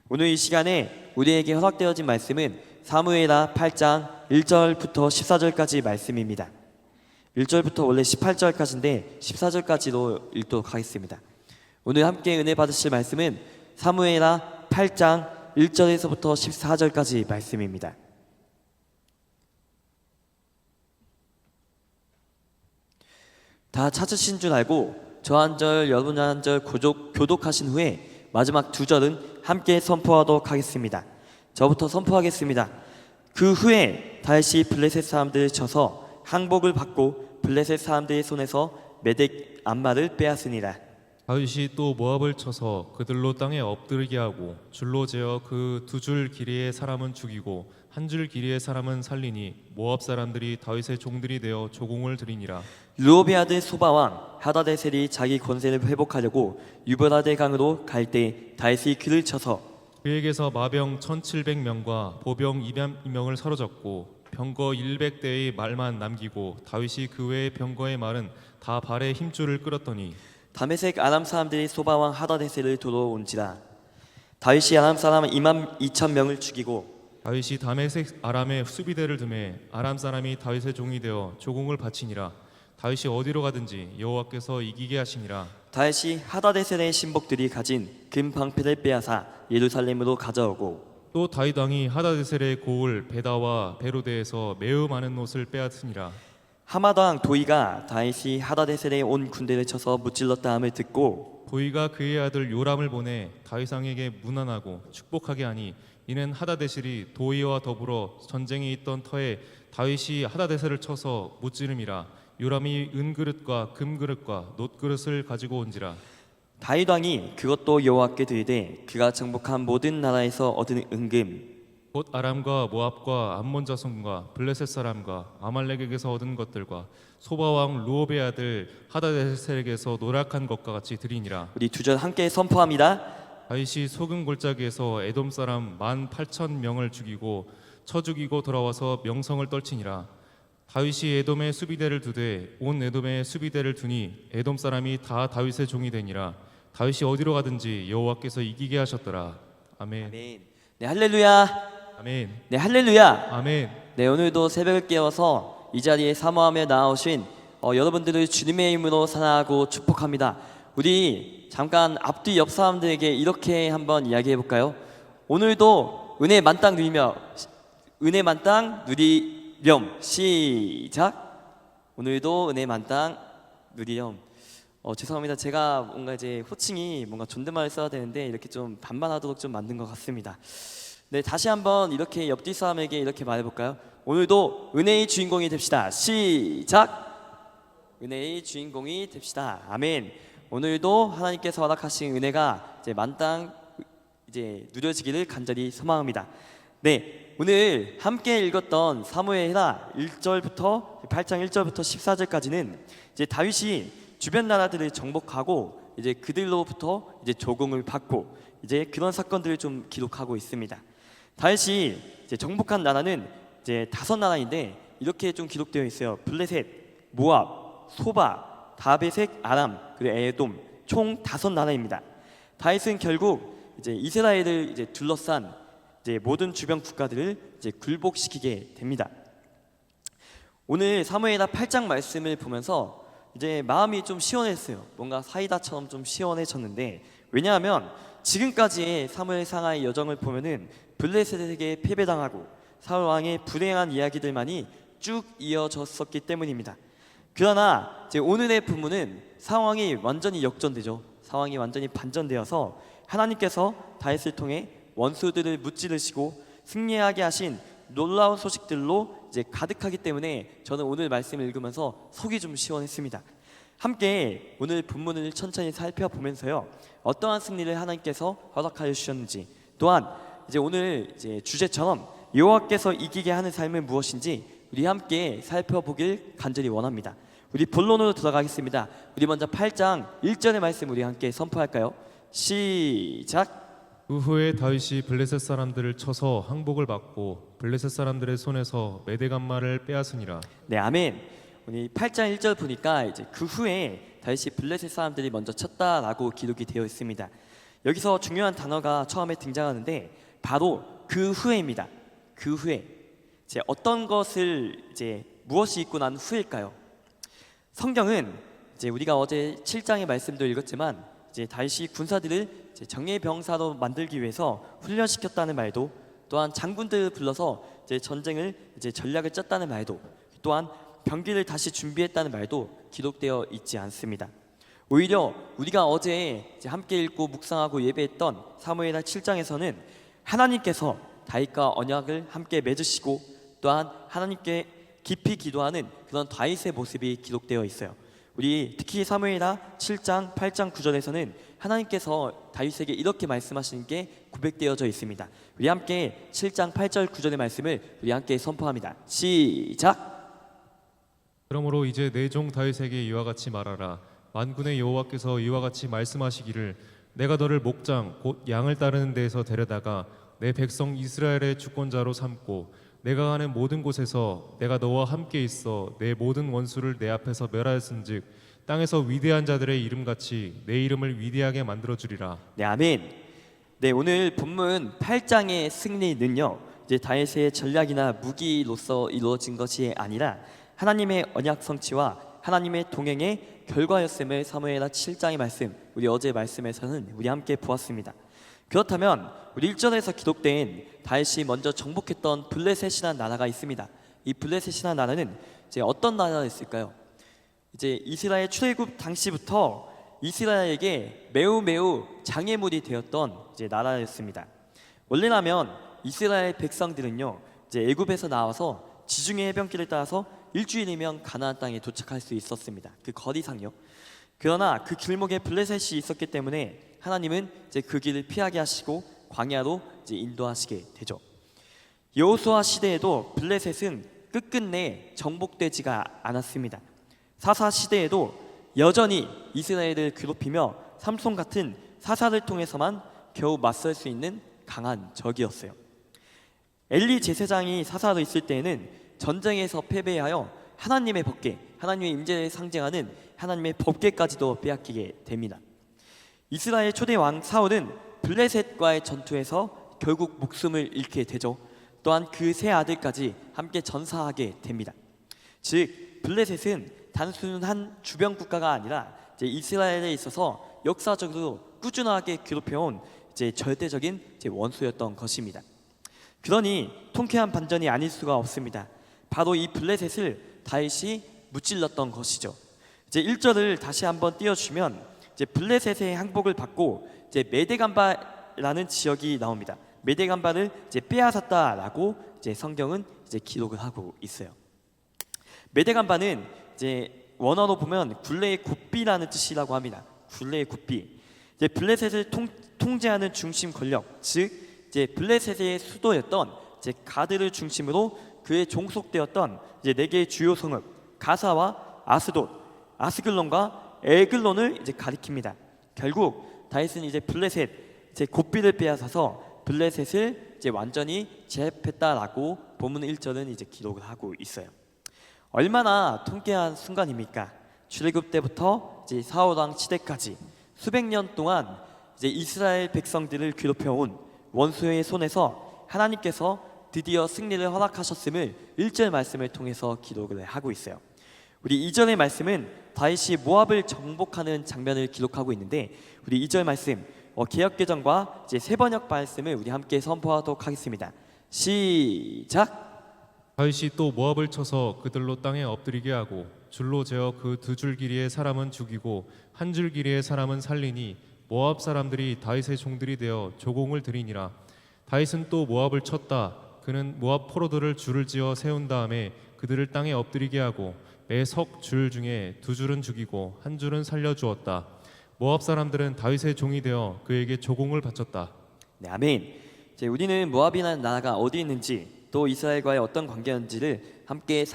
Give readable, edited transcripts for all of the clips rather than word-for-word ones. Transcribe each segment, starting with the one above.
오늘 이 시간에 우리에게 허락되어진 말씀은 사무엘하 8장 1절부터 14절까지 말씀입니다. 1절부터 원래 18절까지인데 14절까지도 읽도록 하겠습니다. 오늘 함께 은혜 받으실 말씀은 사무엘하 8장 1절에서부터 14절까지 말씀입니다. 다 찾으신 줄 알고 저 한 절 여러분 한 절 교독하신 후에 마지막 두 절은 함께 선포하도록 하겠습니다. 저부터 선포하겠습니다. 그 후에 다시 블레셋 사람들을 쳐서 항복을 받고 블레셋 사람들의 손에서 메덱 암마를 빼앗으니라. 다윗이 또 모압을 쳐서 그들로 땅에 엎드리게 하고 줄로 재어 그 두 줄 길이의 사람은 죽이고 한 줄 길이의 사람은 살리니 모압 사람들이 다윗의 종들이 되어 조공을 드리니라. 르호베 아들 소바왕 하다데셀이 자기 권세를 회복하려고 유브라데 강으로 갈 때 다윗이 그를 쳐서 그에게서 마병 1700명과 보병 200명을 사로잡고 병거 100대의 말만 남기고 다윗이 그 외의 병거의 말은 다 발에 힘줄을 끌었더니 다메섹 아람 사람들이 소바왕 하다데셀을 돌아온지라. 다윗이 아람 사람 22,000명을 죽이고 다윗이 다메섹 아람의 수비대를 두매 아람 사람이 다윗의 종이 되어 조공을 바치니라. 다윗이 어디로 가든지 여호와께서 이기게 하시니라. 다윗이 하다데셀의 신복들이 가진 금 방패를 빼앗아 예루살렘으로 가져오고 또 다윗 왕이 하다데셀의 고을 베다와 베로데에서 매우 많은 옷을 빼앗으니라. 하마다 왕 도이가 다윗이 하다데셀의 온 군대를 쳐서 무찔렀다 함을 듣고 도이가 그의 아들 요람을 보내 다윗 왕에게 문안하고 축복하게 하니 이는 하다데셀이 도이와 더불어 전쟁에 있던 터에 다윗이 하다데셀을 쳐서 무찌름이라. 요람이 은그릇과 금그릇과 놋그릇을 가지고 온지라. 다윗 왕이 그것도 여호와께 드리되 그가 정복한 모든 나라에서 얻은 은금 곧 아람과 모압과 암몬 자손과 블레셋 사람과 아말렉에게서 얻은 것들과 소바 왕 르호베 아들 하다데셀에게서 노력한 것과 같이 드리니라. 우리 두 절 함께 선포합니다. 다윗이 소금 골짜기에서 에돔 사람 18,000명을 죽이고 쳐 죽이고 돌아와서 명성을 떨치니라. 다윗이 에돔의 수비대를 두되 온 에돔의 수비대를 두니 에돔 사람이 다 다윗의 종이 되니라. 다윗이 어디로 가든지 여호와께서 이기게 하셨더라. 아멘. 아멘. 네, 할렐루야. 아멘. 네, 할렐루야. 아멘. 네, 오늘도 새벽을 깨워서 이 자리에 사모하며 나오신 여러분들을 주님의 이름으로 사랑하고 축복합니다. 우리 잠깐 앞뒤 옆 사람들에게 이렇게 한번 이야기해 볼까요? 오늘도 은혜 만땅 누리며 은혜 만땅 누리렴. 시작. 오늘도 은혜 만땅 누리렴. 죄송합니다. 제가 뭔가 이제 호칭이 뭔가 존댓말을 써야 되는데 이렇게 좀 반반하도록 좀 만든 것 같습니다. 네, 다시 한번 이렇게 옆뒤 사람에게 이렇게 말해볼까요? 오늘도 은혜의 주인공이 됩시다. 시작. 은혜의 주인공이 됩시다. 아멘. 오늘도 하나님께서 허락하신 은혜가 이제 만땅 이제 누려지기를 간절히 소망합니다. 네, 오늘 함께 읽었던 사무엘하 1절부터 8장 1절부터 14절까지는 이제 다윗이 주변 나라들을 정복하고 이제 그들로부터 이제 조공을 받고 이제 그런 사건들을 좀 기록하고 있습니다. 다윗이 이제 정복한 나라는 이제 5나라인데 이렇게 좀 기록되어 있어요. 블레셋, 모압, 소바, 다베섹, 아람, 그리고 에돔 총 5나라입니다. 다윗은 결국 이제 이스라엘을 이제 둘러싼 이제 모든 주변 국가들을 이제 굴복시키게 됩니다. 오늘 사무엘하 8장 말씀을 보면서 이제 마음이 좀 시원했어요. 뭔가 사이다처럼 좀 시원해졌는데 왜냐하면 지금까지의 사무엘상하의 여정을 보면은 블레셋에게 패배당하고 사울 왕의 불행한 이야기들만이 쭉 이어졌었기 때문입니다. 그러나 이제 오늘의 본문은 상황이 완전히 역전되죠. 상황이 완전히 반전되어서 하나님께서 다윗을 통해 원수들을 무찌르시고 승리하게 하신 놀라운 소식들로 이제 가득하기 때문에 저는 오늘 말씀을 읽으면서 속이 좀 시원했습니다. 함께 오늘 본문을 천천히 살펴보면서요, 어떠한 승리를 하나님께서 허락하여 주셨는지, 또한 이제 오늘 이제 주제처럼 여호와께서 이기게 하는 삶은 무엇인지 우리 함께 살펴보길 간절히 원합니다. 우리 본론으로 들어가겠습니다. 우리 먼저 8장 1절의 말씀 우리 함께 선포할까요? 시작. 그 후에 다윗이 블레셋 사람들을 쳐서 항복을 받고 블레셋 사람들의 손에서 메대간마를 빼앗으니라. 네, 아멘. 우리 8장 1절 보니까 이제 그 후에 다윗이 블레셋 사람들이 먼저 쳤다라고 기록이 되어 있습니다. 여기서 중요한 단어가 처음에 등장하는데 바로 그 후에입니다. 그 후에 이제 어떤 것을 이제 무엇이 있고 난 후일까요? 성경은 이제 우리가 어제 7장의 말씀도 읽었지만 이제 다윗이 군사들을 이제 정예병사로 만들기 위해서 훈련시켰다는 말도, 또한 장군들을 불러서 이제 전쟁을 이제 전략을 짰다는 말도, 또한 병기를 다시 준비했다는 말도 기록되어 있지 않습니다. 오히려 우리가 어제 이제 함께 읽고 묵상하고 예배했던 사무엘하 7장에서는 하나님께서 다윗과 언약을 함께 맺으시고 또한 하나님께 깊이 기도하는 그런 다윗의 모습이 기록되어 있어요. 우리 특히 사무엘하 7장, 8장, 9절에서는 하나님께서 다윗에게 이렇게 말씀하시는 게 고백되어져 있습니다. 우리 함께 7장 8절 9절의 말씀을 우리 함께 선포합니다. 시작. 그러므로 이제 내 종 다윗에게 이와 같이 말하라. 만군의 여호와께서 이와 같이 말씀하시기를 내가 너를 목장 곧 양을 따르는 데에서 데려다가 내 백성 이스라엘의 주권자로 삼고 내가 가는 모든 곳에서 내가 너와 함께 있어 내 모든 원수를 내 앞에서 멸하였은즉 땅에서 위대한 자들의 이름같이 내 이름을 위대하게 만들어 주리라. 네, 아멘. 네, 오늘 본문 8장의 승리는요, 이제 다윗의 전략이나 무기로서 이루어진 것이 아니라 하나님의 언약 성취와 하나님의 동행의 결과였음을 사무엘하 7장의 말씀, 우리 어제 말씀에서는 우리 함께 보았습니다. 그렇다면 우리 1절에서 기록된 다윗이 먼저 정복했던 블레셋이라는 나라가 있습니다. 이 블레셋이라는 나라는 이제 어떤 나라였을까요? 이제 이스라엘 출애굽 당시부터 이스라엘에게 매우 장애물이 되었던 이제 나라였습니다. 원래라면 이스라엘 백성들은요, 이제 애굽에서 나와서 지중해 해변길을 따라서 일주일이면 가나안 땅에 도착할 수 있었습니다. 그 거리상요. 그러나 그 길목에 블레셋이 있었기 때문에 하나님은 이제 그 길을 피하게 하시고 광야로 이제 인도하시게 되죠. 여호수아 시대에도 블레셋은 끝끝내 정복되지가 않았습니다. 사사 시대에도 여전히 이스라엘을 괴롭히며 삼손 같은 사사를 통해서만 겨우 맞설 수 있는 강한 적이었어요. 엘리 제사장이 사사로 있을 때에는 전쟁에서 패배하여 하나님의 법궤, 하나님의 임재를 상징하는 하나님의 법궤까지도 빼앗기게 됩니다. 이스라엘 초대 왕 사울은 블레셋과의 전투에서 결국 목숨을 잃게 되죠. 또한 그 세 아들까지 함께 전사하게 됩니다. 즉 블레셋은 단순한 주변 국가가 아니라 이제 이스라엘에 있어서 역사적으로 꾸준하게 괴롭혀온 이제 절대적인 이제 원수였던 것입니다. 그러니 통쾌한 반전이 아닐 수가 없습니다. 바로 이 블레셋을 다윗이 무찔렀던 것이죠. 이제 1절을 다시 한번 띄워주면 이제 블레셋의 항복을 받고 이제 메데간바라는 지역이 나옵니다. 메데간바를 이제 빼앗았다라고 이제 성경은 이제 기록을 하고 있어요. 메데간바는 이제 원어로 보면 굴레의 굽비라는 뜻이라고 합니다. 굴레의 굽비. 이제 블레셋을 통제하는 중심 권력, 즉 이제 블레셋의 수도였던 이제 가드를 중심으로 그의 종속되었던 이제 네 개의 주요 성읍 가사와 아스돗, 아스글론과 에글론을 이제 가리킵니다. 결국 다윗은 이제 블레셋 이제 곱비를 빼앗아서 블레셋을 이제 완전히 제압했다라고 본문 1절은 이제 기록을 하고 있어요. 얼마나 통쾌한 순간입니까? 출애굽 때부터 이제 사울 왕 시대까지 수백 년 동안 이제 이스라엘 백성들을 괴롭혀온 원수의 손에서 하나님께서 드디어 승리를 허락하셨음을 1절 말씀을 통해서 기록을 하고 있어요. 우리 2절의 말씀은 다윗이 모압을 정복하는 장면을 기록하고 있는데 우리 2절 말씀 개역개정과 이제 세번역 말씀을 우리 함께 선포하도록 하겠습니다. 시작. 다윗이 또 모압을 쳐서 그들로 땅에 엎드리게 하고 줄로 재어 그 두 줄 길이의 사람은 죽이고 한 줄 길이의 사람은 살리니 모압 사람들이 다윗의 종들이 되어 조공을 드리니라. 다윗은 또 모압을 쳤다. 그는 모압 포로들을 줄을 지어 세운 다음에 그들을 땅에 엎드리게 하고 매 석 줄 중에 두 줄은 죽이고 한 줄은 살려주었다. 모압 사람들은 다윗의 종이 되어 그에게 조공을 바쳤다. 네, 아멘. 이제 우리는 모압이라는 나라가 어디 있는지 또 이스라엘과의 어떤 관계인지를 함께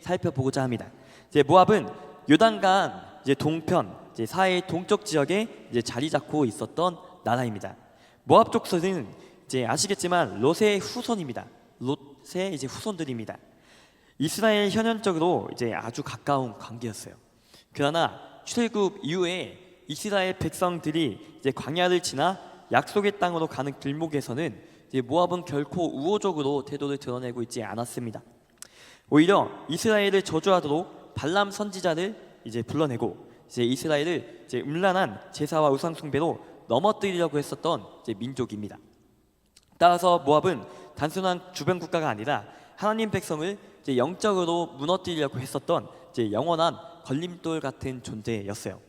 살펴보고자 합니다. 이제 모압은 요단강 이제 동편, 이제 사해 동쪽 지역에 이제 자리 잡고 있었던 나라입니다. 모압 족속은 이제 아시겠지만 롯의 후손입니다. 롯의 이제 후손들입니다. 이스라엘 현현적으로 이제 아주 가까운 관계였어요. 그러나 출애굽 이후에 이스라엘 백성들이 이제 광야를 지나 약속의 땅으로 가는 길목에서는 이제 모압은 결코 우호적으로 태도를 드러내고 있지 않았습니다. 오히려 이스라엘을 저주하도록 발람 선지자를 이제 불러내고 이제 이스라엘을 이제 음란한 제사와 우상 숭배로 넘어뜨리려고 했었던 이제 민족입니다. 따라서 모압은 단순한 주변 국가가 아니라 하나님 백성을 이제 영적으로 무너뜨리려고 했었던 이제 영원한 걸림돌 같은 존재였어요.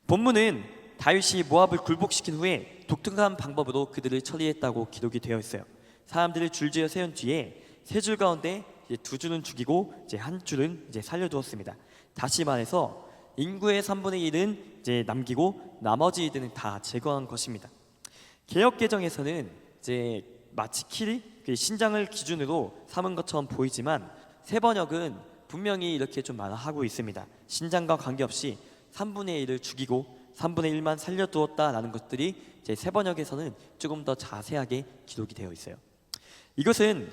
본문은 다윗이 모압을 굴복시킨 후에 독특한 방법으로 그들을 처리했다고 기록이 되어 있어요. 사람들을 줄지어 세운 뒤에 세 줄 가운데 이제 두 줄은 죽이고 이제 한 줄은 이제 살려두었습니다. 다시 말해서 인구의 3분의 1은 이제 남기고 나머지 이들은 다 제거한 것입니다. 개역 개정에서는 이제 마치 그 신장을 기준으로 삼은 것처럼 보이지만 새 번역은 분명히 이렇게 좀 말하고 있습니다. 신장과 관계없이 3분의 1을 죽이고 3분의 1만 살려두었다라는 것들이 이제 새 번역에서는 조금 더 자세하게 기록이 되어 있어요. 이것은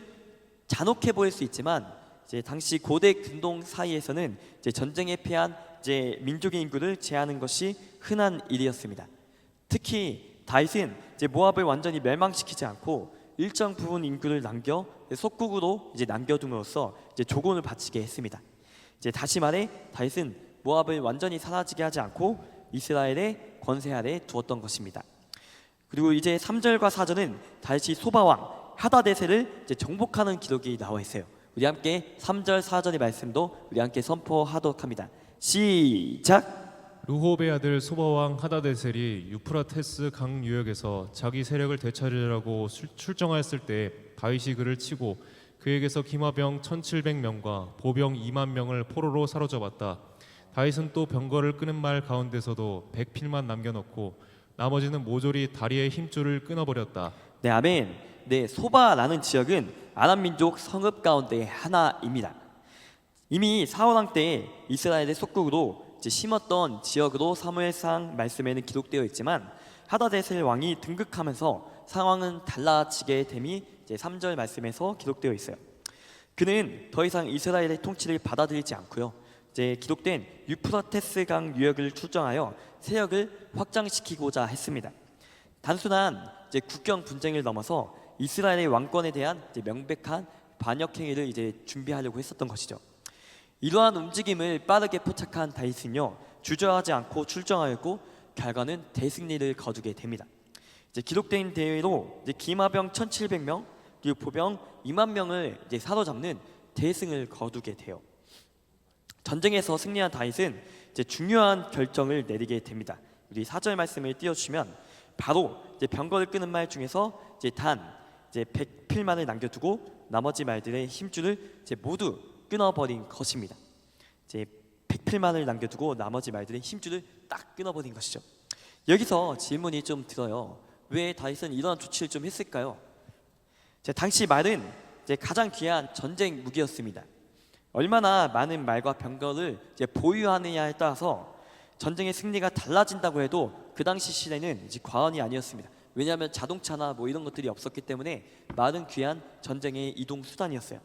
잔혹해 보일 수 있지만 이제 당시 고대 근동 사이에서는 이제 전쟁에 패한 이제 민족의 인구를 제하는 것이 흔한 일이었습니다. 특히 다윗은 이제 모압을 완전히 멸망시키지 않고 일정 부분 인구를 남겨 속국으로 이제 남겨둠으로써 이제 조공을 바치게 했습니다. 이제 다시 말해 다윗은 모압을 완전히 사라지게 하지 않고 이스라엘의 권세 아래 두었던 것입니다. 그리고 이제 3절과 4절은 다윗이 소바왕 하다데셀을 이제 정복하는 기록이 나와 있어요. 우리 함께 3절 4절의 말씀도 우리 함께 선포하도록 합니다. 시작. 르홉의 아들 소바왕 하다데셀이 유프라테스 강 유역에서 자기 세력을 되찾으려고 출정하였을 때 다윗이 그를 치고 그에게서 기마병 1700명과 보병 2만 명을 포로로 사로잡았다. 다윗은 또 병거를 끄는 말 가운데서도 100필만 남겨놓고 나머지는 모조리 다리의 힘줄을 끊어버렸다. 네, 아멘. 네, 소바라는 지역은 아람 민족 성읍 가운데 하나입니다. 이미 사울 왕 때 이스라엘의 속국으로 이제 심었던 지역으로 사무엘상 말씀에는 기록되어 있지만 하다데셀 왕이 등극하면서 상황은 달라지게 됨이 이제 3절 말씀에서 기록되어 있어요. 그는 더 이상 이스라엘의 통치를 받아들이지 않고요. 이제 기록된 유프라테스 강 유역을 출정하여 세력을 확장시키고자 했습니다. 단순한 이제 국경 분쟁을 넘어서 이스라엘의 왕권에 대한 이제 명백한 반역 행위를 이제 준비하려고 했었던 것이죠. 이러한 움직임을 빠르게 포착한 다윗은요 주저하지 않고 출정하였고 결과는 대승리를 거두게 됩니다. 이제 기록된 대회로 이제 기마병 1,700명 그리고 보병 2만 명을 이제 사로잡는 대승을 거두게 돼요. 전쟁에서 승리한 다윗은 이제 중요한 결정을 내리게 됩니다. 우리 4절 말씀을 띄워주시면 바로 이제 병거를 끄는 말 중에서 이제 100필만을 남겨두고 나머지 말들의 힘줄을 이제 모두 끊어버린 것입니다. 이제 100필만을 남겨두고 나머지 말들의 힘줄을 딱 끊어버린 것이죠. 여기서 질문이 좀 들어요. 왜 다윗은 이러한 조치를 좀 했을까요? 당시 말은 이제 가장 귀한 전쟁 무기였습니다. 얼마나 많은 말과 병거를 이제 보유하느냐에 따라서 전쟁의 승리가 달라진다고 해도 그 당시 시대는 이제 과언이 아니었습니다. 왜냐하면 자동차나 뭐 이런 것들이 없었기 때문에 말은 귀한 전쟁의 이동 수단이었어요.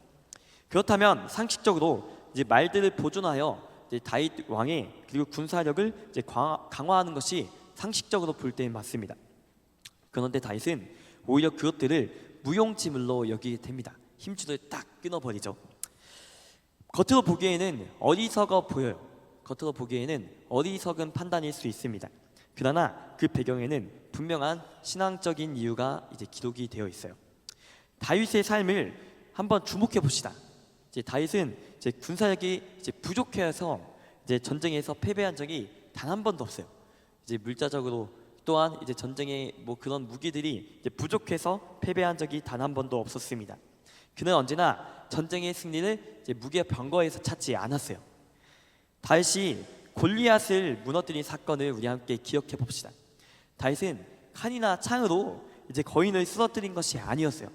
그렇다면 상식적으로 이제 말들을 보존하여 이제 다윗 왕의 그리고 군사력을 이제 강화하는 것이 상식적으로 볼 때 맞습니다. 그런데 다윗은 오히려 그것들을 무용지물로 여기게 됩니다. 힘줄을 딱 끊어버리죠. 겉으로 보기에는 어리석어 보여요. 겉으로 보기에는 어리석은 판단일 수 있습니다. 그러나 그 배경에는 분명한 신앙적인 이유가 이제 기록이 되어 있어요. 다윗의 삶을 한번 주목해 봅시다. 이제 다윗은 이제 군사력이 이제 부족해서 이제 전쟁에서 패배한 적이 단 한 번도 없어요. 이제 물자적으로 또한 이제 전쟁의 뭐 그런 무기들이 이제 부족해서 패배한 적이 단 한 번도 없었습니다. 그는 언제나 전쟁의 승리를 이제 무기와 병거에서 찾지 않았어요. 다윗이 골리앗을 무너뜨린 사건을 우리 함께 기억해 봅시다. 다윗은 칼이나 창으로 이제 거인을 쓰러뜨린 것이 아니었어요.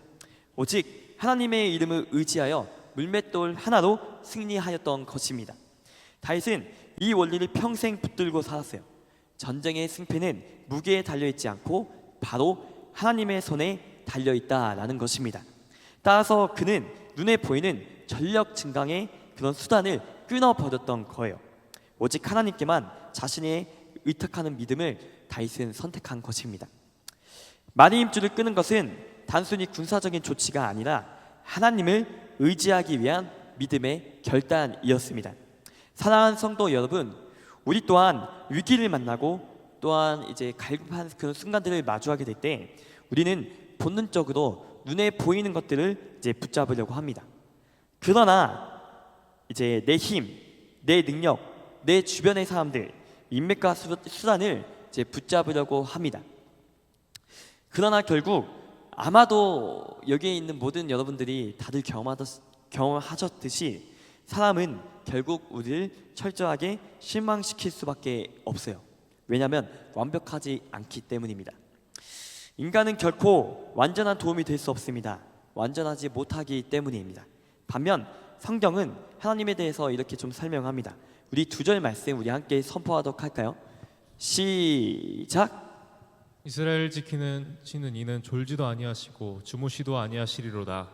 오직 하나님의 이름을 의지하여 물맷돌 하나로 승리하였던 것입니다. 다윗은 이 원리를 평생 붙들고 살았어요. 전쟁의 승패는 무게에 달려있지 않고 바로 하나님의 손에 달려있다라는 것입니다. 따라서 그는 눈에 보이는 전력 증강의 그런 수단을 끊어버렸던 거예요. 오직 하나님께만 자신의 의탁하는 믿음을 다윗은 선택한 것입니다. 많은 힘줄을 끄는 것은 단순히 군사적인 조치가 아니라 하나님을 의지하기 위한 믿음의 결단이었습니다. 사랑하는 성도 여러분, 우리 또한 위기를 만나고 또한 이제 갈급한 그런 순간들을 마주하게 될 때 우리는 본능적으로 눈에 보이는 것들을 이제 붙잡으려고 합니다. 그러나 이제 내 힘, 내 능력, 내 주변의 사람들, 인맥과 수단을 이제 붙잡으려고 합니다. 그러나 결국 아마도 여기에 있는 모든 여러분들이 다들 경험하셨듯이 사람은 결국 우리를 철저하게 실망시킬 수밖에 없어요. 왜냐하면 완벽하지 않기 때문입니다. 인간은 결코 완전한 도움이 될 수 없습니다. 완전하지 못하기 때문입니다. 반면 성경은 하나님에 대해서 이렇게 좀 설명합니다. 우리 2절 말씀 우리 함께 선포하도록 할까요? 시작. 이스라엘 지키는 이는 졸지도 아니하시고 주무시도 아니하시리로다.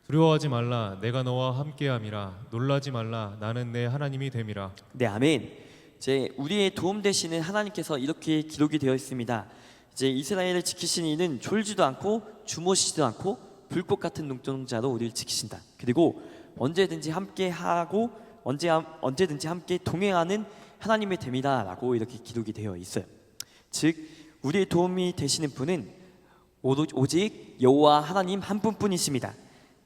두려워하지 말라, 내가 너와 함께함이라. 놀라지 말라, 나는 내 하나님이 됨이라. 네, 아멘. 이제 우리의 도움 되시는 하나님께서 이렇게 기록이 되어 있습니다. 이제 이스라엘을 지키시는 이는 졸지도 않고 주무시지도 않고 불꽃 같은 눈동자로 우리를 지키신다. 그리고 언제든지 함께 하고 언제든지 함께 동행하는 하나님의 됨이다라고 이렇게 기록이 되어 있어요. 즉 우리의 도움이 되시는 분은 오직 여호와 하나님 한 분뿐이십니다.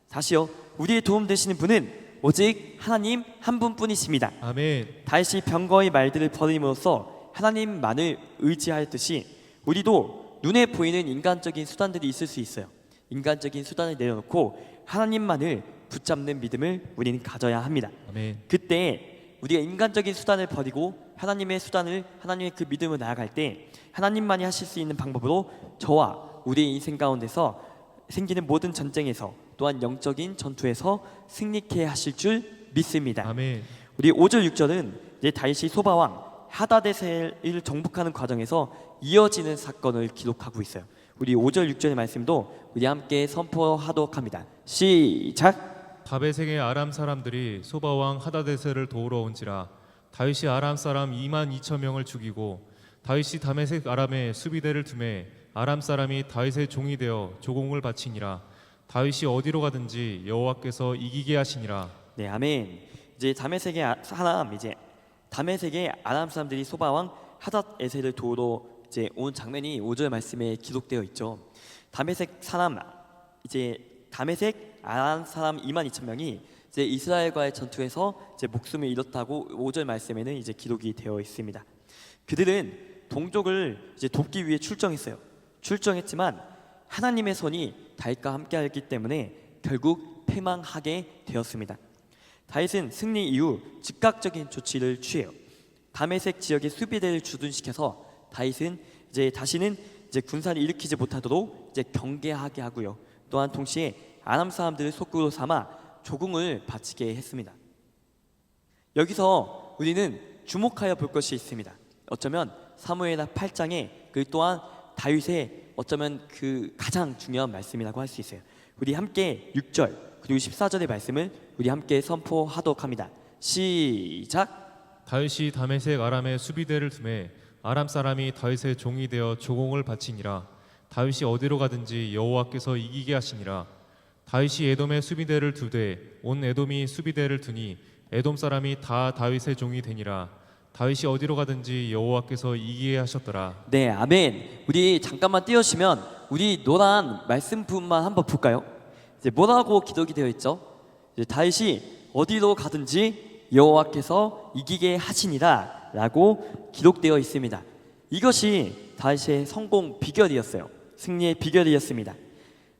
다시요, 우리의 도움 되시는 분은 오직 하나님 한 분뿐이십니다. 아멘. 다윗이 병거의 말들을 버림으로써 하나님만을 의지하였듯이 우리도 눈에 보이는 인간적인 수단들이 있을 수 있어요. 인간적인 수단을 내려놓고 하나님만을 붙잡는 믿음을 우리는 가져야 합니다. 아멘. 그때 우리가 인간적인 수단을 버리고 하나님의 그 믿음을 나아갈 때 하나님만이 하실 수 있는 방법으로 저와 우리의 인생 가운데서 생기는 모든 전쟁에서 또한 영적인 전투에서 승리케 하실 줄 믿습니다. 아멘. 우리 5절 6절은 이제 다윗이 소바왕 하다데셀을 정복하는 과정에서 이어지는 사건을 기록하고 있어요. 우리 5절 6절의 말씀도 우리 함께 선포하도록 합니다. 시작. 다베섹의 아람 사람들이 소바 왕 하다데셀을 도우러 온지라. 다윗이 아람 사람 2만 2천 명을 죽이고 다윗이 다메섹 아람에 수비대를 두매 아람 사람이 다윗의 종이 되어 조공을 바치니라. 다윗이 어디로 가든지 여호와께서 이기게 하시니라. 네, 아멘. 이제 다메섹의 아람 사람들이 소바 왕 하닷에셀을 도우러 이제 온 장면이 5절 말씀에 기록되어 있죠. 다메섹 아람 사람 2만 2천 명이 이제 이스라엘과의 전투에서 이제 목숨을 잃었다고 5절 말씀에는 이제 기록이 되어 있습니다. 그들은 동족을 이제 돕기 위해 출정했지만 하나님의 손이 다윗과 함께하였기 때문에 결국 패망하게 되었습니다. 다윗은 승리 이후 즉각적인 조치를 취해요. 다메섹 지역의 수비대를 주둔시켜서 다윗은 이제 다시는 이제 군사를 일으키지 못하도록 이제 경계하게 하고요. 또한 동시에 아람 사람들을 속구로 삼아 조공을 바치게 했습니다. 여기서 우리는 주목하여 볼 것이 있습니다. 어쩌면 사무엘하 8장에 그 또한 다윗의 어쩌면 그 가장 중요한 말씀이라고 할 수 있어요. 우리 함께 6절 그리고 14절의 말씀을 우리 함께 선포하도록 합니다. 시작. 다윗이 다메섹 아람에 수비대를 두매 아람 사람이 다윗의 종이 되어 조공을 바치니라. 다윗이 어디로 가든지 여호와께서 이기게 하시니라. 다윗이 에돔에 수비대를 두되 온 에돔이 수비대를 두니 에돔 사람이 다 다윗의 종이 되니라. 다윗이 어디로 가든지 여호와께서 이기게 하셨더라. 네, 아멘. 우리 잠깐만 띄우시면 우리 노란 말씀 부분만 한번 볼까요? 이제 뭐라고 기록이 되어 있죠? 이제 다윗이 어디로 가든지 여호와께서 이기게 하시니라라고 기록되어 있습니다. 이것이 다윗의 성공 비결이었어요. 승리의 비결이었습니다.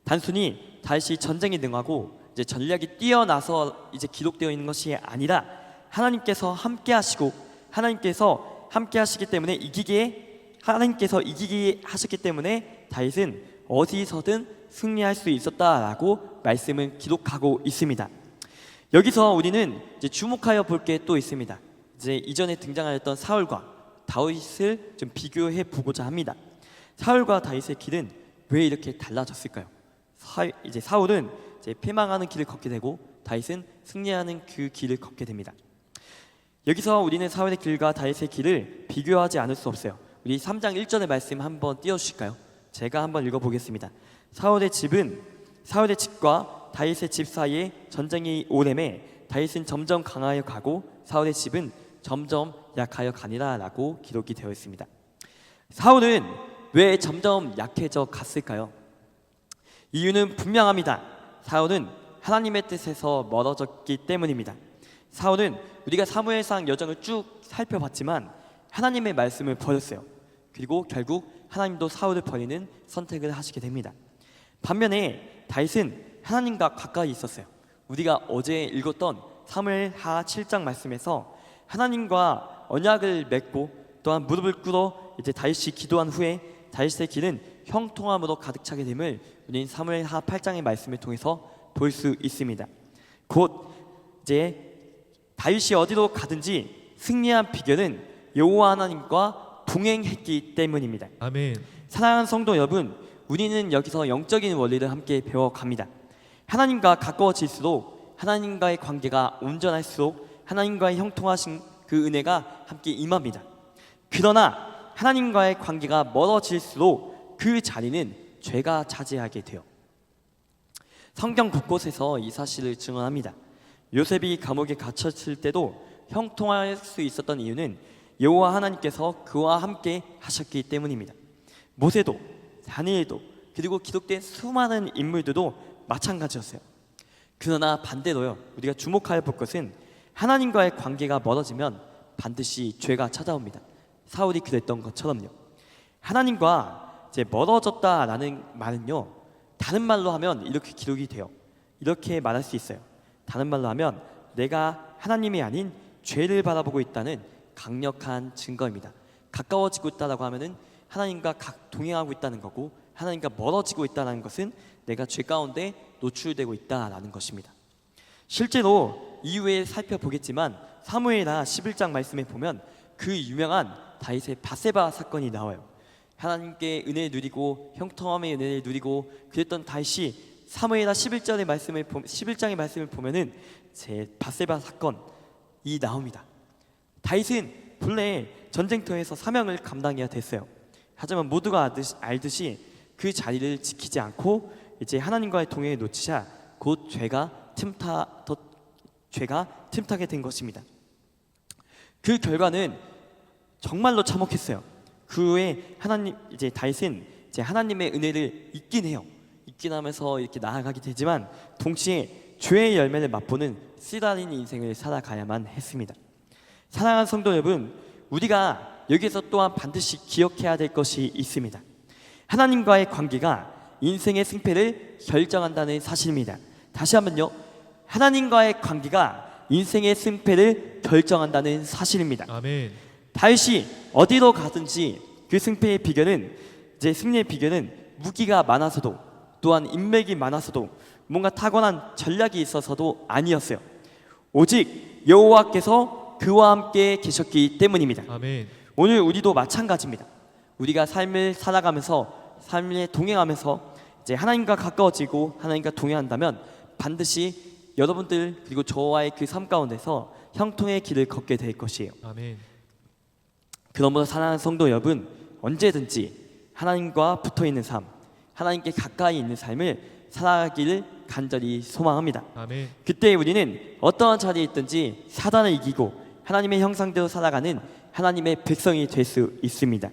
단순히 다윗이 전쟁에 능하고 이제 전략이 뛰어나서 이제 기록되어 있는 것이 아니라 하나님께서 함께하시고 하나님께서 함께하시기 때문에 하나님께서 이기게 하셨기 때문에 다윗은 어디서든 승리할 수 있었다라고 말씀을 기록하고 있습니다. 여기서 우리는 이제 주목하여 볼 게 또 있습니다. 이제 이전에 등장하였던 사울과 다윗을 좀 비교해 보고자 합니다. 사울과 다윗의 길은 왜 이렇게 달라졌을까요? 이제 사울은 이제 패망하는 길을 걷게 되고 다윗은 승리하는 그 길을 걷게 됩니다. 여기서 우리는 사울의 길과 다윗의 길을 비교하지 않을 수 없어요. 우리 3장 1절의 말씀 한번 띄워주실까요? 제가 한번 읽어보겠습니다. 사울의 집과 다윗의 집 사이에 전쟁이 오래매 다윗은 점점 강하여 가고 사울의 집은 점점 약하여 가니라 라고 기록이 되어 있습니다. 사울은 왜 점점 약해져 갔을까요? 이유는 분명합니다. 사울은 하나님의 뜻에서 멀어졌기 때문입니다. 사울은 우리가 사무엘상 여정을 쭉 살펴봤지만 하나님의 말씀을 버렸어요. 그리고 결국 하나님도 사울을 버리는 선택을 하시게 됩니다. 반면에 다윗은 하나님과 가까이 있었어요. 우리가 어제 읽었던 사무엘하 7장 말씀에서 하나님과 언약을 맺고 또한 무릎을 꿇어 이제 다윗이 기도한 후에 다윗의 길은 형통함으로 가득 차게 됨을 우리는 사무엘하 8장의 말씀을 통해서 볼 수 있습니다. 곧 이제 다윗이 어디로 가든지 승리한 비결은 여호와 하나님과 동행했기 때문입니다. 아멘. 사랑하는 성도 여러분, 우리는 여기서 영적인 원리를 함께 배워갑니다. 하나님과 가까워질수록 하나님과의 관계가 온전할수록 하나님과의 형통하신 그 은혜가 함께 임합니다. 그러나 하나님과의 관계가 멀어질수록 그 자리는 죄가 차지하게 돼요. 성경 곳곳에서 이 사실을 증언합니다. 요셉이 감옥에 갇혔을 때도 형통할 수 있었던 이유는 여호와 하나님께서 그와 함께 하셨기 때문입니다. 모세도 다니엘도 그리고 기록된 수많은 인물들도 마찬가지였어요. 그러나 반대로요, 우리가 주목해야 볼 것은 하나님과의 관계가 멀어지면 반드시 죄가 찾아옵니다. 사울이 그랬던 것처럼요. 하나님과 이제 멀어졌다라는 말은요, 다른 말로 하면 이렇게 기록이 돼요. 이렇게 말할 수 있어요. 다른 말로 하면 내가 하나님이 아닌 죄를 바라보고 있다는 강력한 증거입니다. 가까워지고 있다라고 하면은 하나님과 동행하고 있다는 거고, 하나님과 멀어지고 있다는 것은 내가 죄 가운데 노출되고 있다라는 것입니다. 실제로 이후에 살펴보겠지만 사무엘하 11장 말씀에 보면 그 유명한 다윗의 바세바 사건이 나와요. 하나님께 은혜를 누리고 형통함의 은혜를 누리고 그랬던 다윗이 사무엘하 11장의 말씀을 보면은 제 바세바 사건이 나옵니다. 다윗은 본래 전쟁터에서 사명을 감당해야 됐어요. 하지만 모두가 알듯이 그 자리를 지키지 않고 이제 하나님과의 동행을 놓치자 곧 죄가 틈타게 된 것입니다. 그 결과는 정말로 참혹했어요. 그 후에 다윗은 이제 하나님의 은혜를 잊긴 해요. 잊긴 하면서 이렇게 나아가게 되지만 동시에 죄의 열매를 맛보는 쓰라린 인생을 살아가야만 했습니다. 사랑하는 성도 여러분, 우리가 여기서 또한 반드시 기억해야 될 것이 있습니다. 하나님과의 관계가 인생의 승패를 결정한다는 사실입니다. 다시 한번요, 하나님과의 관계가 인생의 승패를 결정한다는 사실입니다. 아멘. 다윗이 어디로 가든지 그 승리의 비결은 무기가 많아서도 또한 인맥이 많아서도 뭔가 타고난 전략이 있어서도 아니었어요. 오직 여호와께서 그와 함께 계셨기 때문입니다. 아멘. 오늘 우리도 마찬가지입니다. 우리가 삶을 살아가면서 삶에 동행하면서 이제 하나님과 가까워지고 하나님과 동행한다면 반드시 여러분들 그리고 저와의 그 삶 가운데서 형통의 길을 걷게 될 것이에요. 아멘. 그러므로 사랑하는 성도 여러분, 언제든지 하나님과 붙어있는 삶, 하나님께 가까이 있는 삶을 살아가기를 간절히 소망합니다. 아멘. 그때 우리는 어떠한 자리에 있든지 사단을 이기고 하나님의 형상대로 살아가는 하나님의 백성이 될 수 있습니다.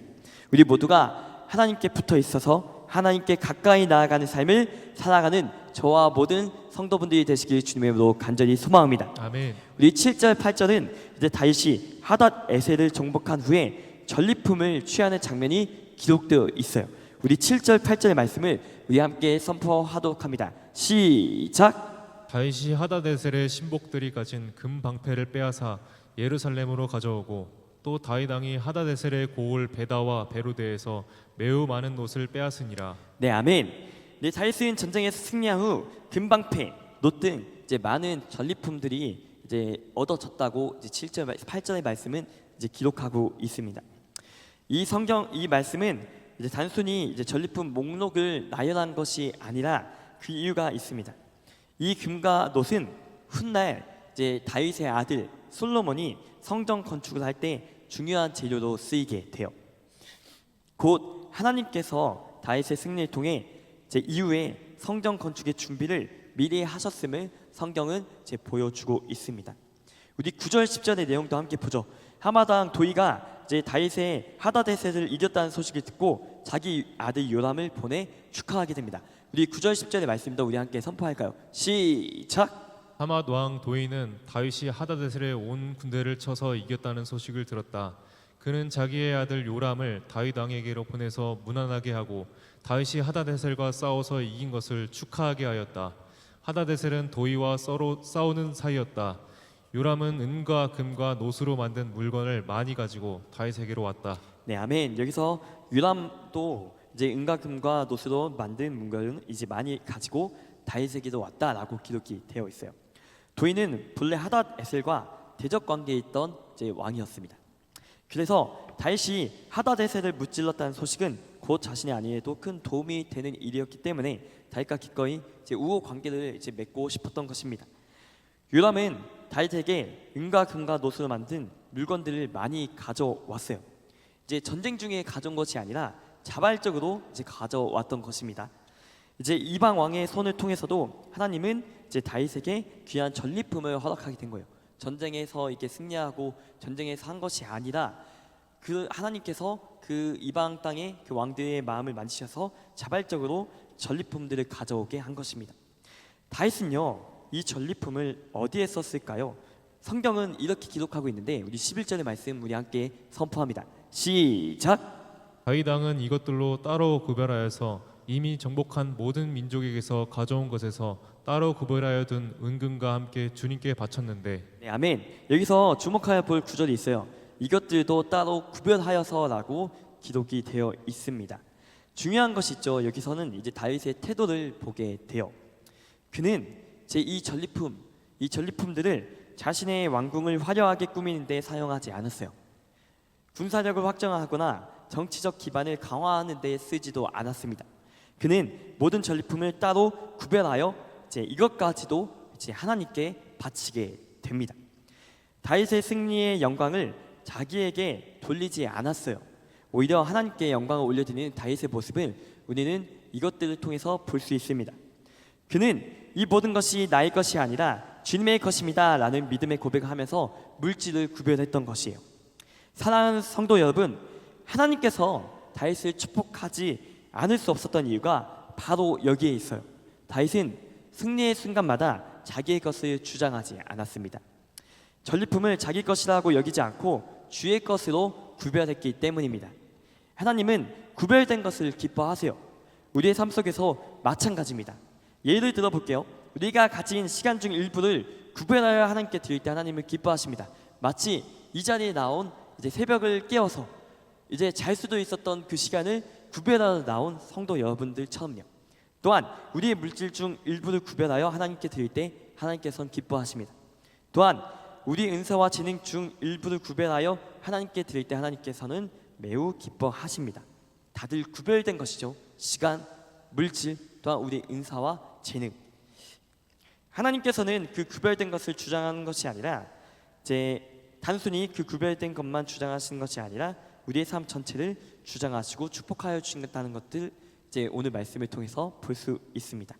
우리 모두가 하나님께 붙어 있어서 하나님께 가까이 나아가는 삶을 살아가는 저와 모든 성도분들이 되시길 주님의 이름으로 간절히 소망합니다. 아멘. 우리 7절 8절은 이제 다윗이 하닷 에셀을 정복한 후에 전리품을 취하는 장면이 기록되어 있어요. 우리 7절 8절의 말씀을 우리 함께 선포하도록 합니다. 시작. 다윗이 하다데셀의 신복들이 가진 금 방패를 빼앗아 예루살렘으로 가져오고 또 다윗 왕이 하다데셀의 고을 베다와 베로데에서 매우 많은 옷을 빼앗으니라. 네, 아멘. 네, 다윗은 전쟁에서 승리한 후 금방패, 놋 등 이제 많은 전리품들이 이제 얻어졌다고 이제 7절 8절의 말씀은 이제 기록하고 있습니다. 이 말씀은 이제 단순히 이제 전리품 목록을 나열한 것이 아니라 그 이유가 있습니다. 이 금과 놋은 훗날 이제 다윗의 아들 솔로몬이 성전 건축을 할 때 중요한 재료로 쓰이게 돼요. 곧 하나님께서 다윗의 승리를 통해 이후에 성전 건축의 준비를 미리 하셨음을 성경은 보여주고 있습니다. 우리 9절 10절의 내용도 함께 보죠. 하마당 도이가 다윗의 하다데셋을 이겼다는 소식을 듣고 자기 아들 요람을 보내 축하하게 됩니다. 우리 9절 10절의 말씀도 우리 함께 선포할까요? 시작! 하맛 왕 도이는 다윗이 하다데셀의 온 군대를 쳐서 이겼다는 소식을 들었다. 그는 자기의 아들 요람을 다윗 왕에게로 보내서 무난하게 하고 다윗이 하다데셀과 싸워서 이긴 것을 축하하게 하였다. 하다데셀은 도이와 서로 싸우는 사이였다. 요람은 은과 금과 노수로 만든 물건을 많이 가지고 다윗에게로 왔다. 네, 아멘. 여기서 요람도 은과 금과 노수로 만든 물건을 많이 가지고 다윗에게로 왔다라고 기록이 되어 있어요. 도이는 본래 하닷에셀과 대적 관계에 있던 왕이었습니다. 그래서 다윗이 하닷에셀을 무찔렀다는 소식은 곧 자신의 아내에도 큰 도움이 되는 일이었기 때문에 다윗과 기꺼이 우호 관계를 맺고 싶었던 것입니다. 요람은 다윗에게 은과 금과 노수로 만든 물건들을 많이 가져왔어요. 전쟁 중에 가져온 것이 아니라 자발적으로 가져왔던 것입니다. 이방 왕의 손을 통해서도 하나님은 다윗에게 귀한 전리품을 허락하게 된 거예요. 전쟁에서 이렇게 승리하고 전쟁에서 한 것이 아니라 그 하나님께서 그 이방 땅의 그 왕들의 마음을 만지셔서 자발적으로 전리품들을 가져오게 한 것입니다. 다윗은요, 이 전리품을 어디에 썼을까요? 성경은 이렇게 기록하고 있는데 우리 11절의 말씀 우리 함께 선포합니다. 시작! 다윗 왕은 이것들로 따로 구별하여서 이미 정복한 모든 민족에게서 가져온 것에서 따로 구별하여 둔 은금과 함께 주님께 바쳤는데. 네, 아멘. 여기서 주목하여 볼 구절이 있어요. 이것들도 따로 구별하여서라고 기록이 되어 있습니다. 중요한 것이 있죠. 여기서는 다윗의 태도를 보게 돼요. 그는 이 전리품들을 자신의 왕궁을 화려하게 꾸미는 데 사용하지 않았어요. 군사력을 확장하거나 정치적 기반을 강화하는 데 쓰지도 않았습니다. 그는 모든 전리품을 따로 구별하여 이것까지도 하나님께 바치게 됩니다. 다윗의 승리의 영광을 자기에게 돌리지 않았어요. 오히려 하나님께 영광을 올려드리는 다윗의 모습을 우리는 이것들을 통해서 볼 수 있습니다. 그는 이 모든 것이 나의 것이 아니라 주님의 것입니다 라는 믿음의 고백을 하면서 물질을 구별했던 것이에요. 사랑하는 성도 여러분, 하나님께서 다윗을 축복하지 않을 수 없었던 이유가 바로 여기에 있어요. 다윗은 승리의 순간마다 자기의 것을 주장하지 않았습니다. 전리품을 자기 것이라고 여기지 않고 주의 것으로 구별했기 때문입니다. 하나님은 구별된 것을 기뻐하세요. 우리의 삶 속에서 마찬가지입니다. 예를 들어 볼게요. 우리가 가진 시간 중 일부를 구별하여 하나님께 드릴 때 하나님을 기뻐하십니다. 마치 이 자리에 나온 새벽을 깨워서 잘 수도 있었던 그 시간을 구별하러 나온 성도 여러분들처럼요. 또한 우리의 물질 중 일부를 구별하여 하나님께 드릴 때 하나님께서는 기뻐하십니다. 또한 우리 은사와 재능 중 일부를 구별하여 하나님께 드릴 때 하나님께서는 매우 기뻐하십니다. 다들 구별된 것이죠. 시간, 물질, 또한 우리 은사와 재능. 하나님께서는 그 구별된 것을 주장하는 것이 아니라 단순히 그 구별된 것만 주장하시는 것이 아니라 우리의 삶 전체를 주장하시고 축복하여 주신다는 것들 오늘 말씀을 통해서 볼 수 있습니다.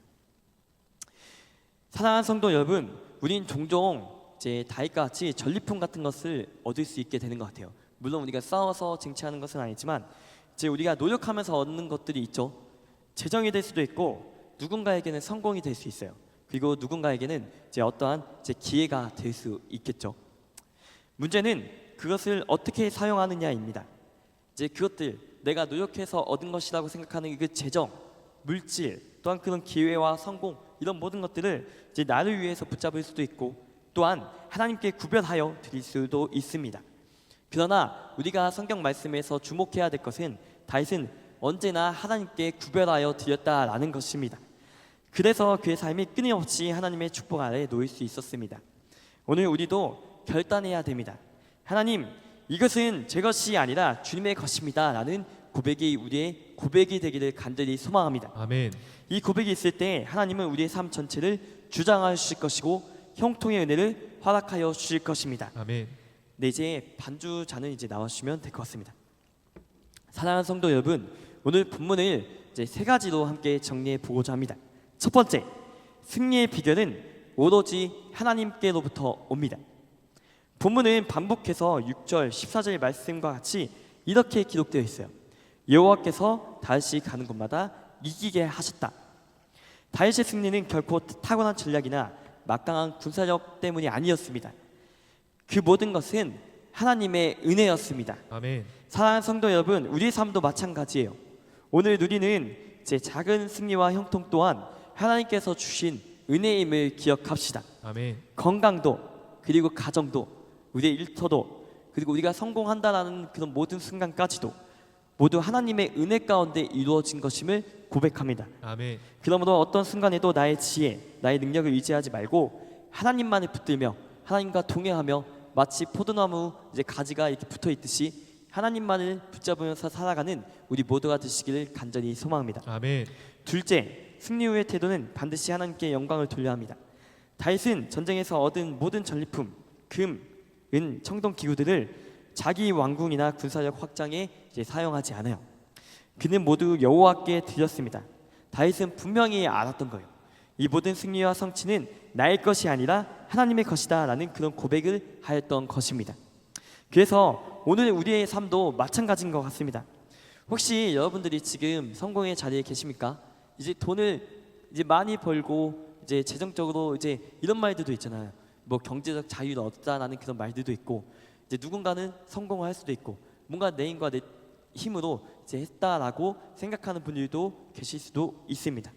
사랑하는 성도 여러분, 우린 종종 다윗과 같이 전리품 같은 것을 얻을 수 있게 되는 것 같아요. 물론 우리가 싸워서 쟁취하는 것은 아니지만 우리가 노력하면서 얻는 것들이 있죠. 재정이 될 수도 있고 누군가에게는 성공이 될 수 있어요. 그리고 누군가에게는 어떠한 기회가 될 수 있겠죠. 문제는 그것을 어떻게 사용하느냐입니다. 그것들 내가 노력해서 얻은 것이라고 생각하는 그 재정, 물질, 또한 그런 기회와 성공 이런 모든 것들을 나를 위해서 붙잡을 수도 있고 또한 하나님께 구별하여 드릴 수도 있습니다. 그러나 우리가 성경 말씀에서 주목해야 될 것은 다윗은 언제나 하나님께 구별하여 드렸다라는 것입니다. 그래서 그의 삶이 끊임없이 하나님의 축복 아래 놓일 수 있었습니다. 오늘 우리도 결단해야 됩니다. 하나님, 이것은 제 것이 아니라 주님의 것입니다 라는 고백이 우리의 고백이 되기를 간절히 소망합니다. 아멘. 이 고백이 있을 때 하나님은 우리의 삶 전체를 주장하실 것이고 형통의 은혜를 허락하여 주실 것입니다. 아멘. 네, 이제 반주자는 이제 나와주시면 될 것 같습니다. 사랑하는 성도 여러분, 오늘 본문을 이제 세 가지로 함께 정리해 보고자 합니다. 첫 번째, 승리의 비결은 오로지 하나님께로부터 옵니다. 본문은 반복해서 6절, 14절 말씀과 같이 이렇게 기록되어 있어요. 여호와께서 다윗이 가는 곳마다 이기게 하셨다. 다윗의 승리는 결코 타고난 전략이나 막강한 군사력 때문이 아니었습니다. 그 모든 것은 하나님의 은혜였습니다. 아멘. 사랑하는 성도 여러분, 우리의 삶도 마찬가지예요. 오늘 누리는 제 작은 승리와 형통 또한 하나님께서 주신 은혜임을 기억합시다. 아멘. 건강도, 그리고 가정도, 우리의 일터도, 그리고 우리가 성공한다라는 그런 모든 순간까지도 모두 하나님의 은혜 가운데 이루어진 것임을 고백합니다. 아멘. 그러므로 어떤 순간에도 나의 지혜, 나의 능력을 의지하지 말고 하나님만을 붙들며 하나님과 동행하며 마치 포도나무 이제 가지가 이렇게 붙어 있듯이 하나님만을 붙잡으면서 살아가는 우리 모두가 되시기를 간절히 소망합니다. 아멘. 둘째, 승리 후의 태도는 반드시 하나님께 영광을 돌려야 합니다. 다윗은 전쟁에서 얻은 모든 전리품, 금, 은, 청동 기구들을 자기 왕궁이나 군사력 확장에 이제 사용하지 않아요. 그는 모두 여호와께 드렸습니다. 다윗은 분명히 알았던 거예요. 이 모든 승리와 성취는 나의 것이 아니라 하나님의 것이다 라는 그런 고백을 하였던 것입니다. 그래서 오늘 우리의 삶도 마찬가지인 것 같습니다. 혹시 여러분들이 지금 성공의 자리에 계십니까? 이제 돈을 이제 많이 벌고 이제 재정적으로 이제 이런 말들도 있잖아요. 뭐 경제적 자유를 얻다라는 그런 말들도 있고, 이제 누군가는 성공을 할 수도 있고, 뭔가 내 힘과 내 힘으로 이제 했다라고 생각하는 분들도 계실 수도 있습니다.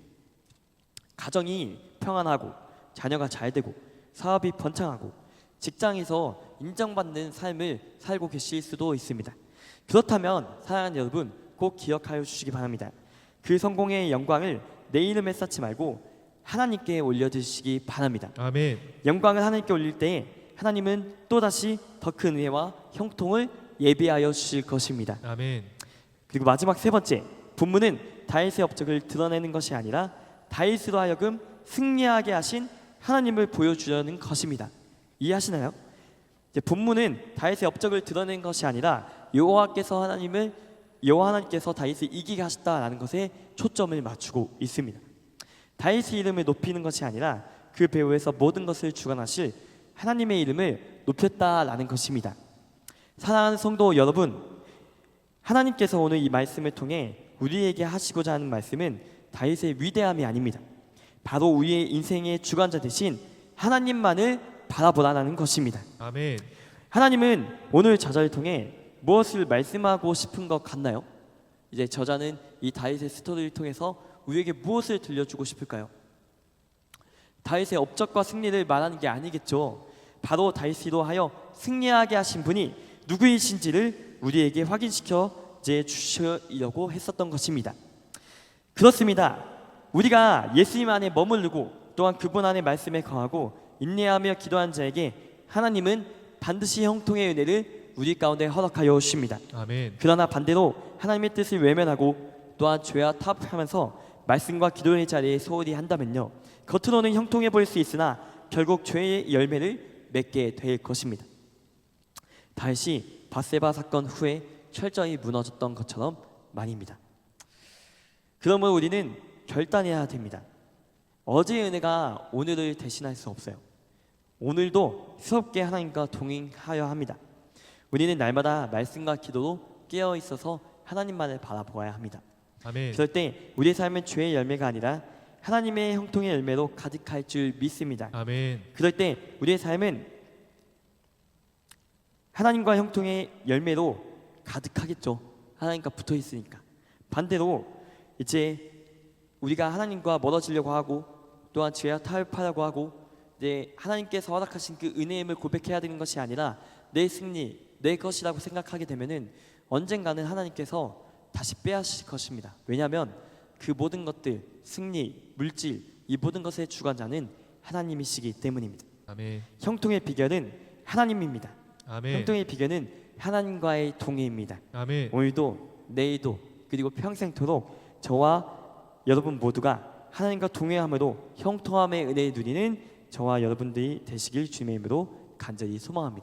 가정이 평안하고 자녀가 잘 되고 사업이 번창하고 직장에서 인정받는 삶을 살고 계실 수도 있습니다. 그렇다면 사랑하는 여러분, 꼭 기억하여 주시기 바랍니다. 그 성공의 영광을 내 이름에 쌓지 말고 하나님께 올려드시기 바랍니다. 아멘. 영광을 하나님께 올릴 때 하나님은 또다시 더 큰 은혜와 형통을 예비하여 주실 것입니다. 아멘. 그리고 마지막 세 번째, 본문은 다윗의 업적을 드러내는 것이 아니라 다윗으로 하여금 승리하게 하신 하나님을 보여주려는 것입니다. 이해하시나요? 이제 본문은 다윗의 업적을 드러낸 것이 아니라 여호와 하나님께서 다윗을 이기게 하셨다라는 것에 초점을 맞추고 있습니다. 다윗의 이름을 높이는 것이 아니라 그 배후에서 모든 것을 주관하실 하나님의 이름을 높였다라는 것입니다. 사랑하는 성도 여러분, 하나님께서 오늘 이 말씀을 통해 우리에게 하시고자 하는 말씀은 다윗의 위대함이 아닙니다. 바로 우리의 인생의 주관자 되신 하나님만을 바라보라는 것입니다. 아멘. 하나님은 오늘 저자를 통해 무엇을 말씀하고 싶은 것 같나요? 이제 저자는 이 다윗의 스토리를 통해서 우리에게 무엇을 들려주고 싶을까요? 다윗의 업적과 승리를 말하는 게 아니겠죠. 바로 다윗으로 하여 승리하게 하신 분이 누구이신지를 우리에게 확인시켜 주시려고 했었던 것입니다. 그렇습니다. 우리가 예수님 안에 머무르고 또한 그분 안에 말씀에 거하고 인내하며 기도한 자에게 하나님은 반드시 형통의 은혜를 우리 가운데 허락하여 주십니다. 아멘. 그러나 반대로 하나님의 뜻을 외면하고 또한 죄와 타협하면서 말씀과 기도의 자리에 소홀히 한다면요, 겉으로는 형통해 보일 수 있으나 결국 죄의 열매를 맺게 될 것입니다. 다윗이 밧세바 사건 후에 철저히 무너졌던 것처럼 말입니다. 그러므로 우리는 결단해야 됩니다. 어제의 은혜가 오늘을 대신할 수 없어요. 오늘도 새롭게 하나님과 동행하여 합니다. 우리는 날마다 말씀과 기도로 깨어 있어서 하나님만을 바라보아야 합니다. 아멘. 그럴 때 우리의 삶은 죄의 열매가 아니라 하나님의 형통의 열매로 가득할 줄 믿습니다. 아멘. 그럴 때 우리의 삶은 하나님과 형통의 열매로 가득하겠죠. 하나님과 붙어 있으니까. 반대로 이제 우리가 하나님과 멀어지려고 하고 또한 죄와 타협하려고 하고 이제 하나님께서 허락하신 그 은혜임을 고백해야 되는 것이 아니라 내 승리, 내 것이라고 생각하게 되면은 언젠가는 하나님께서 다시 빼앗으실 것입니다. 왜냐하면 그 모든 것들, 승리, 물질, 이 모든 것의 주관자는 하나님이시기 때문입니다. 아멘. 형통의 비결은 하나님입니다. 아멘. 형통의 비결은 하나님과의 동의입니다. 아멘. 오늘도 내일도 그리고 평생토록 저와 여러분 모두가 하나님과 동행함으로 형통함의 은혜를 누리는 저와 여러분들이 되시길 주님의 이름으로 간절히 소망합니다.